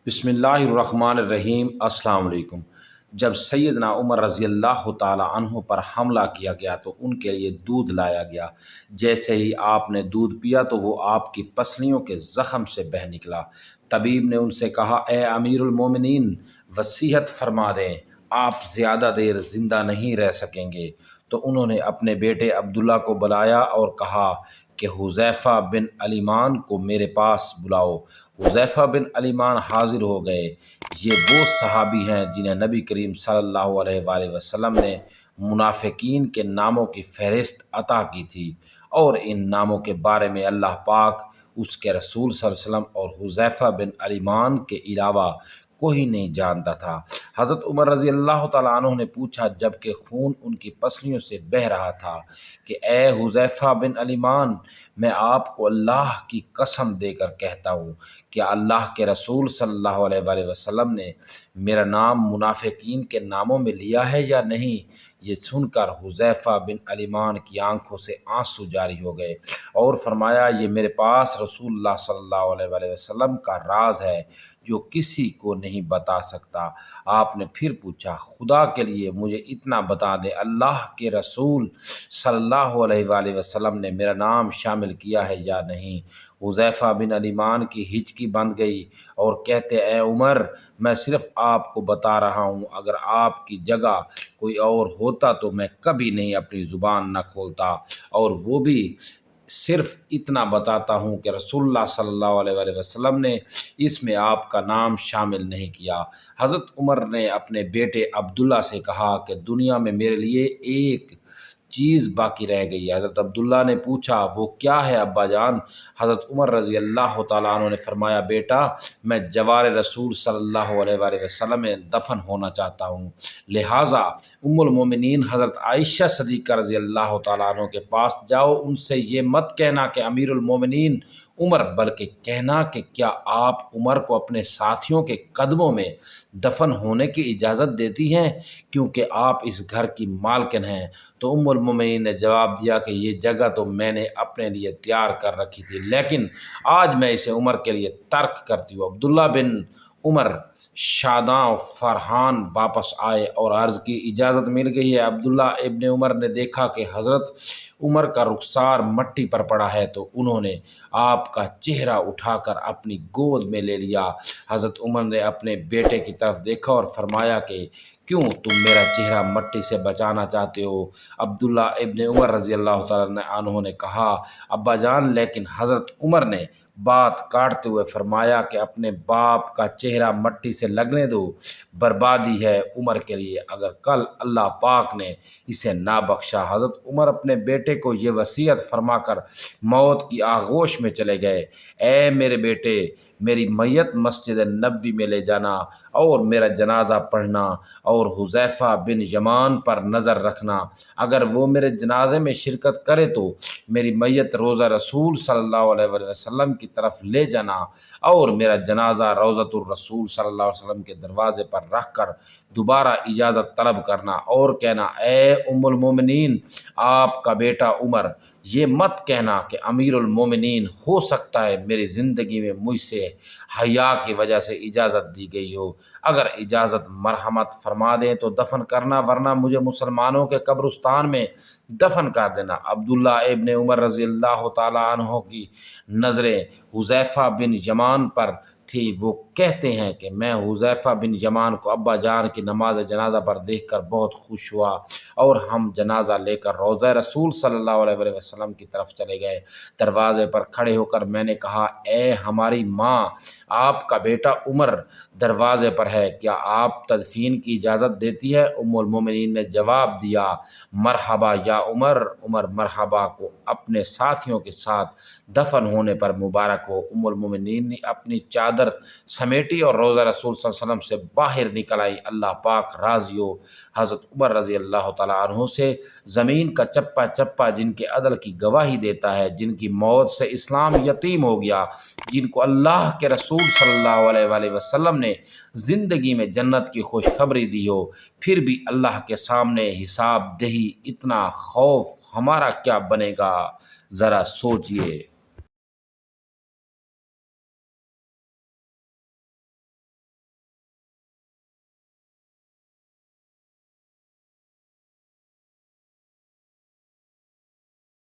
بسم اللہ الرحمن الرحیم۔ السلام علیکم۔ جب سیدنا عمر رضی اللہ تعالی عنہ پر حملہ کیا گیا تو ان کے لیے دودھ لایا گیا۔ جیسے ہی آپ نے دودھ پیا تو وہ آپ کی پسلیوں کے زخم سے بہہ نکلا۔ طبیب نے ان سے کہا، اے امیر المومنین، وصیت فرما دیں، آپ زیادہ دیر زندہ نہیں رہ سکیں گے۔ تو انہوں نے اپنے بیٹے عبداللہ کو بلایا اور کہا کہ حذیفہ بن الیمان کو میرے پاس بلاؤ۔ حذیفہ بن الیمان حاضر ہو گئے۔ یہ وہ صحابی ہیں جنہیں نبی کریم صلی اللہ علیہ وآلہ وسلم نے منافقین کے ناموں کی فہرست عطا کی تھی، اور ان ناموں کے بارے میں اللہ پاک، اس کے رسول صلی اللہ علیہ وسلم اور حذیفہ بن الیمان کے علاوہ کوئی نہیں جانتا تھا۔ حضرت عمر رضی اللہ تعالیٰ عنہ نے پوچھا جب کہ خون ان کی پسلیوں سے بہہ رہا تھا کہ اے حذیفہ بن الیمان، میں آپ کو اللہ کی قسم دے کر کہتا ہوں کہ اللہ کے رسول صلی اللہ علیہ وآلہ وسلم نے میرا نام منافقین کے ناموں میں لیا ہے یا نہیں؟ یہ سن کر حذیفہ بن الیمان کی آنکھوں سے آنسو جاری ہو گئے اور فرمایا، یہ میرے پاس رسول اللہ صلی اللہ علیہ وآلہ وسلم کا راز ہے جو کسی کو نہیں بتا سکتا۔ آپ نے پھر پوچھا، خدا کے لیے مجھے اتنا بتا دیں، اللہ کے رسول صلی اللہ علیہ وآلہ وسلم نے میرا نام شامل کیا ہے یا نہیں؟ حذیفہ بن الیمان کی ہچکی بند گئی اور کہتے، اے عمر، میں صرف آپ کو بتا رہا ہوں، اگر آپ کی جگہ کوئی اور ہوتا تو میں کبھی نہیں اپنی زبان نہ کھولتا، اور وہ بھی صرف اتنا بتاتا ہوں کہ رسول اللہ صلی اللہ علیہ وآلہ وسلم نے اس میں آپ کا نام شامل نہیں کیا۔ حضرت عمر نے اپنے بیٹے عبداللہ سے کہا کہ دنیا میں میرے لیے ایک چیز باقی رہ گئی ہے۔ حضرت عبداللہ نے پوچھا، وہ کیا ہے ابا جان؟ حضرت عمر رضی اللہ تعالیٰ عنہ نے فرمایا، بیٹا، میں جوار رسول صلی اللہ علیہ وآلہ وسلم میں دفن ہونا چاہتا ہوں، لہٰذا ام المومنین حضرت عائشہ صدیقہ رضی اللہ تعالیٰ عنہ کے پاس جاؤ، ان سے یہ مت کہنا کہ امیر المومنین عمر، بلکہ کہنا کہ کیا آپ عمر کو اپنے ساتھیوں کے قدموں میں دفن ہونے کی اجازت دیتی ہیں، کیونکہ آپ اس گھر کی مالکن ہیں؟ تو ام المومنین نے جواب دیا کہ یہ جگہ تو میں نے اپنے لیے تیار کر رکھی تھی، لیکن آج میں اسے عمر کے لیے ترک کرتی ہوں۔ عبداللہ بن عمر شاداں و فرحان واپس آئے اور عرض کی، اجازت مل گئی ہے۔ عبداللہ ابن عمر نے دیکھا کہ حضرت عمر کا رخسار مٹی پر پڑا ہے تو انہوں نے آپ کا چہرہ اٹھا کر اپنی گود میں لے لیا۔ حضرت عمر نے اپنے بیٹے کی طرف دیکھا اور فرمایا کہ کیوں تم میرا چہرہ مٹی سے بچانا چاہتے ہو؟ عبداللہ ابن عمر رضی اللہ تعالیٰ عنہ نے کہا، ابا جان، لیکن حضرت عمر نے بات کاٹتے ہوئے فرمایا کہ اپنے باپ کا چہرہ مٹی سے لگنے دو، بربادی ہے عمر کے لیے اگر کل اللہ پاک نے اسے نہ بخشا۔ حضرت عمر اپنے بیٹے کو یہ وصیت فرما کر موت کی آغوش میں چلے گئے، اے میرے بیٹے، میری میت مسجد نبوی میں لے جانا اور میرا جنازہ پڑھنا، اور حذیفہ بن یمان پر نظر رکھنا، اگر وہ میرے جنازے میں شرکت کرے تو میری میت روضہ رسول صلی اللہ علیہ وآلہ وسلم کی طرف لے جانا، اور میرا جنازہ روضۃ الرسول صلی اللہ علیہ وسلم کے دروازے پر رکھ کر دوبارہ اجازت طلب کرنا اور کہنا، اے ام المومنین، آپ کا بیٹا عمر، یہ مت کہنا کہ امیر المومنین ہو سکتا ہے میری زندگی میں مجھ سے حیا کی وجہ سے اجازت دی گئی ہو، اگر اجازت مرحمت فرما دیں تو دفن کرنا، ورنہ مجھے مسلمانوں کے قبرستان میں دفن کر دینا۔ عبداللہ ابن عمر رضی اللہ تعالیٰ عنہ کی نظریں حذیفہ بن یمان پر تھی۔ وہ کہتے ہیں کہ میں حذیفہ بن یمان کو ابا جان کی نماز جنازہ پر دیکھ کر بہت خوش ہوا، اور ہم جنازہ لے کر روضہ رسول صلی اللہ علیہ وآلہ وسلم کی طرف چلے گئے۔ دروازے پر کھڑے ہو کر میں نے کہا، اے ہماری ماں، آپ کا بیٹا عمر دروازے پر ہے، کیا آپ تدفین کی اجازت دیتی ہے؟ ام المومنین نے جواب دیا، مرحبا یا عمر، عمر مرحبا کو اپنے ساتھیوں کے ساتھ دفن ہونے پر مبارک ہو۔ ام المومنین نے اپنی چادر سمیٹی اور روضہ رسول صلی اللہ علیہ وسلم سے باہر نکل آئی۔ اللہ پاک راضی ہو حضرت عمر رضی اللہ تعالیٰ عنہ سے، زمین کا چپا چپا جن کے عدل کی گواہی دیتا ہے، جن کی موت سے اسلام یتیم ہو گیا، جن کو اللہ کے رسول صلی اللہ علیہ وآلہ وسلم نے زندگی میں جنت کی خوشخبری دی ہو، پھر بھی اللہ کے سامنے حساب دہی، اتنا خوف ہمارا کیا بنے گا؟ ذرا سوچئے۔